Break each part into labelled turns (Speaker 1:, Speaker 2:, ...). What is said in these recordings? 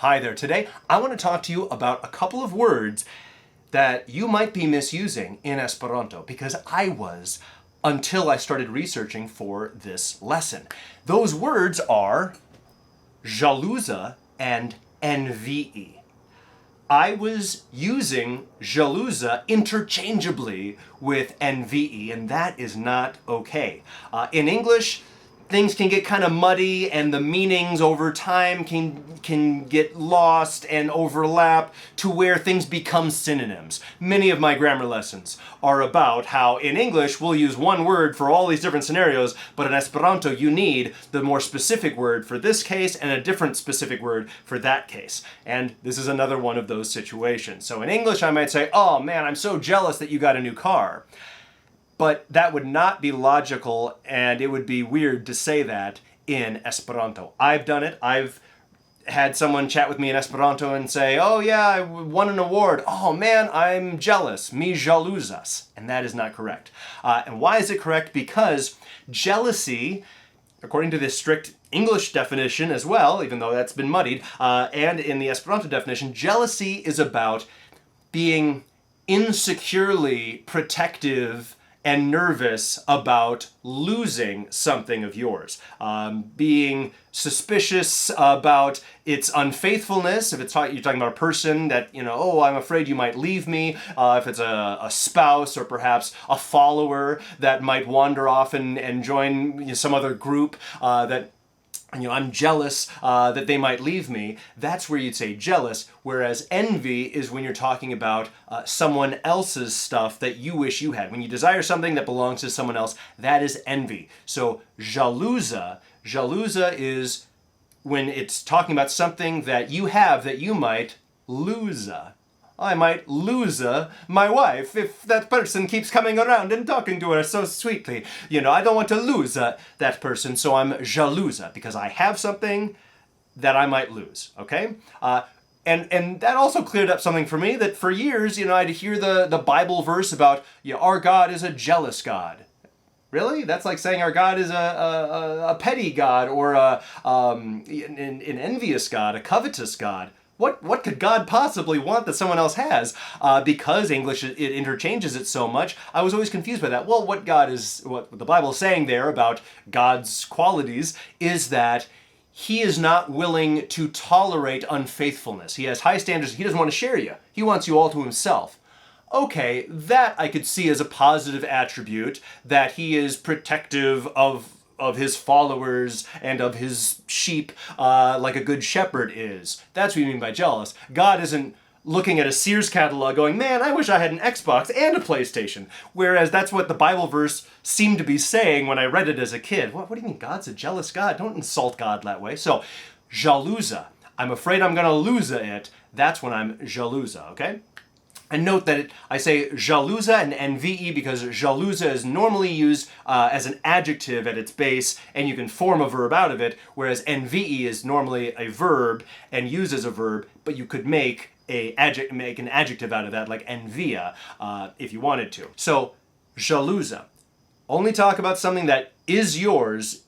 Speaker 1: Hi there. Today I want to talk to you about a couple of words that you might be misusing in Esperanto, because I was until I started researching for this lesson. Those words are Ĵaluza and Envii. I was using Ĵaluza interchangeably with Envii, and that is not okay. In English, things can get kind of muddy, and the meanings over time can get lost and overlap to where things become synonyms. Many of my grammar lessons are about how in English we'll use one word for all these different scenarios, but in Esperanto you need the more specific word for this case and a different specific word for that case. And this is another one of those situations. So in English I might say, "Oh man, I'm so jealous that you got a new car." But that would not be logical, and it would be weird to say that in Esperanto. I've done it. I've had someone chat with me in Esperanto and say, "Oh yeah, I won an award. Oh man, I'm jealous. Mi ĵaluzas." And that is not correct. And why is it correct? Because jealousy, according to this strict English definition as well, even though that's been muddied, and in the Esperanto definition, jealousy is about being insecurely protective and nervous about losing something of yours. Being suspicious about its unfaithfulness, if you're talking about a person that, oh, I'm afraid you might leave me, if it's a spouse or perhaps a follower that might wander off and join some other group that I'm jealous that they might leave me. That's where you'd say jealous, whereas envy is when you're talking about someone else's stuff that you wish you had. When you desire something that belongs to someone else, that is envy. So ĵaluza is when it's talking about something that you have that you might lose. I might lose my wife if that person keeps coming around and talking to her so sweetly. I don't want to lose that person, so I'm ĵaluza because I have something that I might lose, okay? And that also cleared up something for me, that for years, I'd hear the Bible verse about, our God is a jealous God. Really? That's like saying our God is a petty God or an envious God, a covetous God. What could God possibly want that someone else has? Because English, it interchanges it so much, I was always confused by that. Well, what the Bible is saying there about God's qualities is that He is not willing to tolerate unfaithfulness. He has high standards. He doesn't want to share you. He wants you all to Himself. Okay, that I could see as a positive attribute, that He is protective of His followers and of His sheep, like a good shepherd is. That's what you mean by jealous. God isn't looking at a Sears catalog going, "Man, I wish I had an Xbox and a PlayStation." Whereas that's what the Bible verse seemed to be saying when I read it as a kid. What do you mean God's a jealous God? Don't insult God that way. So, ĵaluza. I'm afraid I'm going to lose it. That's when I'm ĵaluza, okay? And note that I say ĵaluza and envii because ĵaluza is normally used as an adjective at its base, and you can form a verb out of it, whereas envii is normally a verb and used as a verb, but you could make an adjective out of that, like envia, if you wanted to. So, ĵaluza. Only talk about something that is yours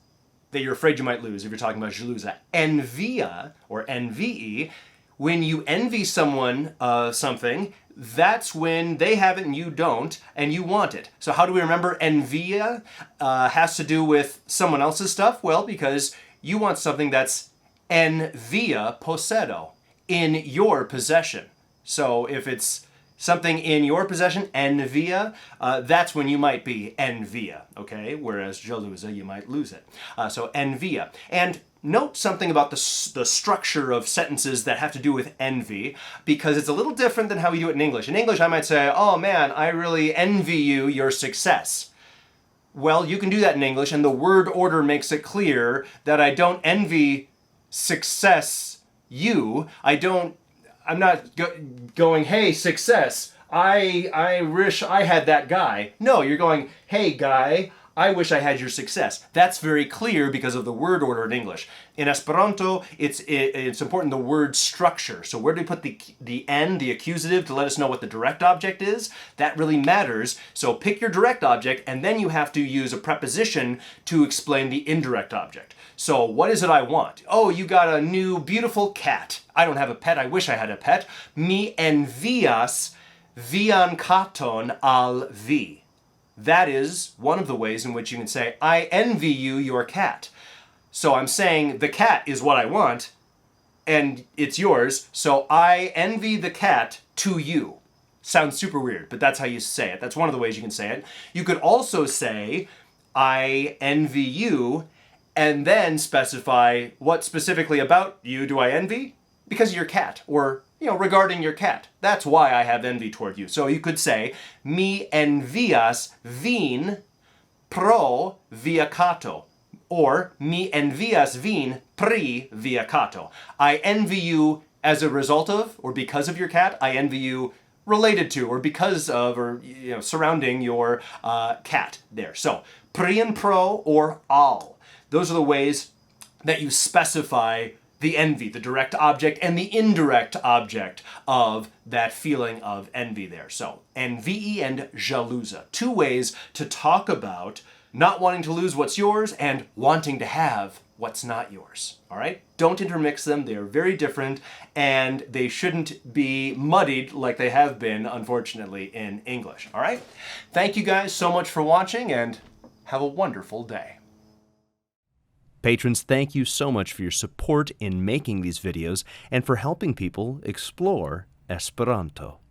Speaker 1: that you're afraid you might lose if you're talking about ĵaluza. Envia, or envii, when you envy someone something, that's when they have it and you don't, and you want it. So how do we remember envia has to do with someone else's stuff? Well, because you want something that's en via possedo, in your possession. So if it's something in your possession, en via, that's when you might be envia, okay? Whereas ĵaluza, you might lose it. So envia. And note something about the structure of sentences that have to do with envy, because it's a little different than how we do it in English. In English, I might say, "Oh man, I really envy you your success." Well, you can do that in English, and the word order makes it clear that I don't envy success you. I'm not going, "Hey, success, I wish I had that guy." No, you're going, "Hey guy, I wish I had your success. That's very clear because of the word order in English. In Esperanto, it's important the word structure. So where do we put the N, the accusative, to let us know what the direct object is? That really matters. So pick your direct object, and then you have to use a preposition to explain the indirect object. So what is it I want? Oh, you got a new beautiful cat. I don't have a pet. I wish I had a pet. Mi envias vian katon al vi. That is one of the ways in which you can say, I envy you your cat. So I'm saying the cat is what I want, and it's yours, so I envy the cat to you. Sounds super weird, but that's how you say it. That's one of the ways you can say it. You could also say, I envy you, and then specify what specifically about you do I envy? Because of your cat, or regarding your cat. That's why I have envy toward you. So you could say, mi envias vin pro via cato, or mi envias vin pri via cato. I envy you as a result of, or because of your cat. I envy you related to, or because of, or surrounding your cat there. So pri and pro, or al. Those are the ways that you specify the envy, the direct object, and the indirect object of that feeling of envy there. So, envii and ĵaluza. Two ways to talk about not wanting to lose what's yours and wanting to have what's not yours. All right? Don't intermix them. They are very different, and they shouldn't be muddied like they have been, unfortunately, in English. All right? Thank you guys so much for watching, and have a wonderful day. Patrons, thank you so much for your support in making these videos and for helping people explore Esperanto.